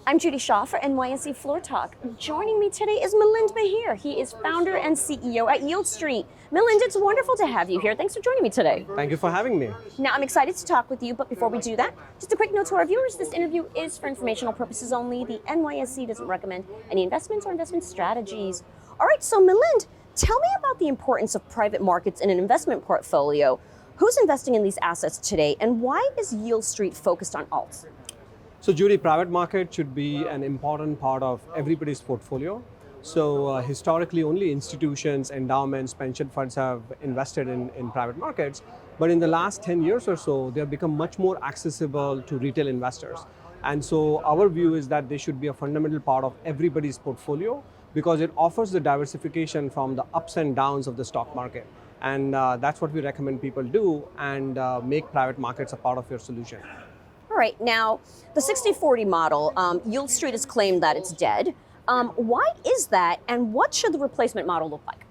I'm Judy Shaw for NYSE Floor Talk. Joining me today is Milind Mehere. He is founder and CEO at YieldStreet. Milind, it's wonderful to have you here. Thanks for joining me today. Thank you for having me. Now, I'm excited to talk with you, but before we do that, just a quick note to our viewers. This interview is for informational purposes only. The NYSE doesn't recommend any investments or investment strategies. All right, so Milind, tell me about the importance of private markets in an investment portfolio. Who's investing in these assets today, and why is YieldStreet focused on alts? So Judy, private market should be an important part of everybody's portfolio. So historically, only institutions, endowments, pension funds have invested in private markets. But in the last 10 years or so, they have become much more accessible to retail investors. And so our view is that they should be a fundamental part of everybody's portfolio because it offers the diversification from the ups and downs of the stock market. And that's what we recommend people do and make private markets a part of your solution. All right, now the 60-40 model, YieldStreet has claimed that it's dead. Why is that, and what should the replacement model look like?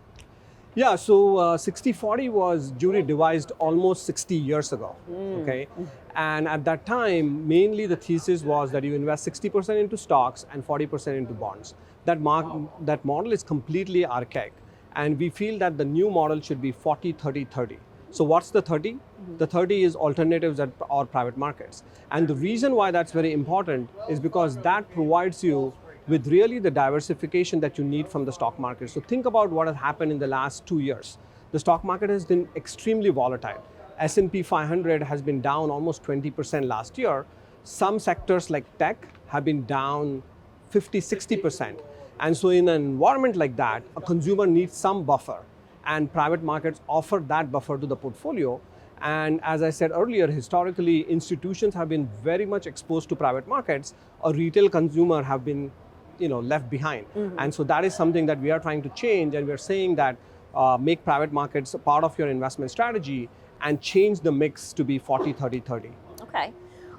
Yeah, so 60-40 was Judy devised almost 60 years ago, okay? And at that time, mainly the thesis was that you invest 60% into stocks and 40% into bonds. That model is completely archaic. And we feel that the new model should be 40-30-30. So what's the 30? The 30 is alternatives or private markets. And the reason why that's very important is because that provides you with really the diversification that you need from the stock market. So think about what has happened in the last 2 years. The stock market has been extremely volatile. S&P 500 has been down almost 20% last year. Some sectors like tech have been down 50-60%. And so in an environment like that, a consumer needs some buffer. And private markets offer that buffer to the portfolio. And as I said earlier, historically, institutions have been very much exposed to private markets. A retail consumer have been left behind. And so that is something that we are trying to change. And we're saying that make private markets a part of your investment strategy and change the mix to be 40-30-30. Okay.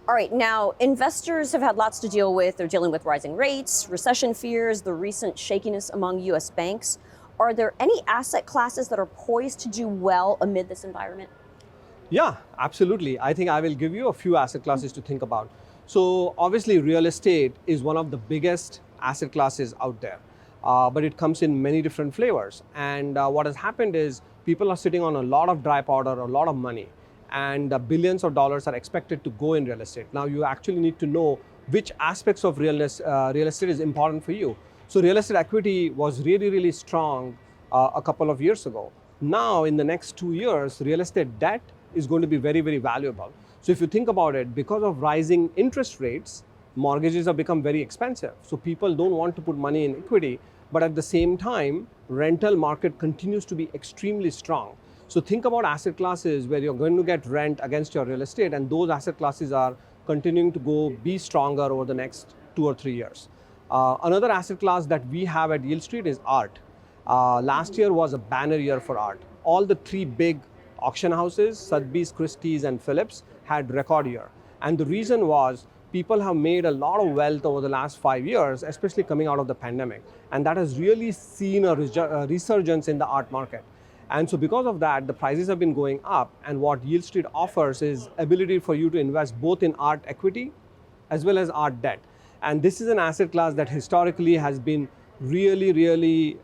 All right, now investors have had lots to deal with. They're dealing with rising rates, recession fears, the recent shakiness among US banks. Are there any asset classes that are poised to do well amid this environment? Yeah, absolutely. I think I will give you a few asset classes to think about. So obviously real estate is one of the biggest asset classes out there, but it comes in many different flavors. And what has happened is people are sitting on a lot of dry powder, a lot of money, and billions of dollars are expected to go in real estate. Now you actually need to know which aspects of real estate is important for you. So real estate equity was really, really strong a couple of years ago. Now, in the next 2 years, real estate debt is going to be very, very valuable. So if you think about it, because of rising interest rates, mortgages have become very expensive. So people don't want to put money in equity, but at the same time, rental market continues to be extremely strong. So think about asset classes where you're going to get rent against your real estate, and those asset classes are continuing to be stronger over the next 2 or 3 years. Another asset class that we have at YieldStreet is art. Last year was a banner year for art. All the 3 big auction houses, Sotheby's, Christie's, and Phillips, had record year. And the reason was people have made a lot of wealth over the last 5 years, especially coming out of the pandemic. And that has really seen a resurgence in the art market. And so because of that, the prices have been going up. And what YieldStreet offers is ability for you to invest both in art equity as well as art debt. And this is an asset class that historically has been really, really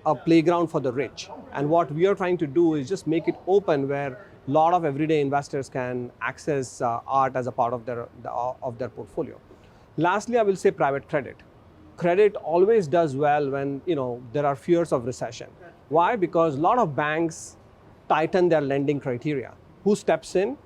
a playground for the rich. And what we are trying to do is just make it open where a lot of everyday investors can access art as a part of their portfolio. Lastly, I will say private credit. Credit always does well when there are fears of recession. Why? Because a lot of banks tighten their lending criteria. Who steps in?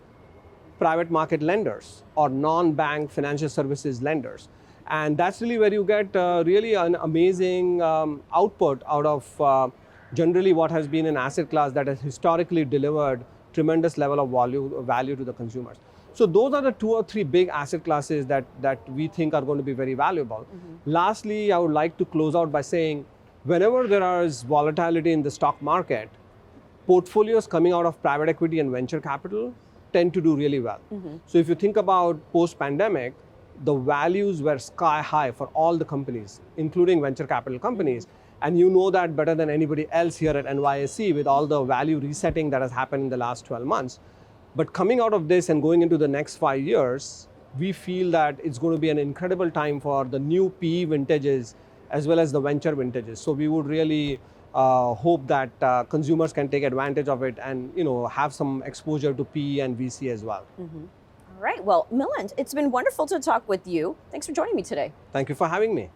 Private market lenders or non-bank financial services lenders. And that's really where you get really an amazing output out of generally what has been an asset class that has historically delivered tremendous level of value to the consumers. So those are the 2 or 3 big asset classes that we think are going to be very valuable. Lastly, I would like to close out by saying, whenever there is volatility in the stock market, portfolios coming out of private equity and venture capital tend to do really well. So if you think about post-pandemic, the values were sky high for all the companies, including venture capital companies. And you know that better than anybody else here at NYSE with all the value resetting that has happened in the last 12 months. But coming out of this and going into the next 5 years, we feel that it's going to be an incredible time for the new PE vintages as well as the venture vintages. So we would really hope that consumers can take advantage of it and have some exposure to PE and VC as well. All right. Well, Milind, it's been wonderful to talk with you. Thanks for joining me today. Thank you for having me.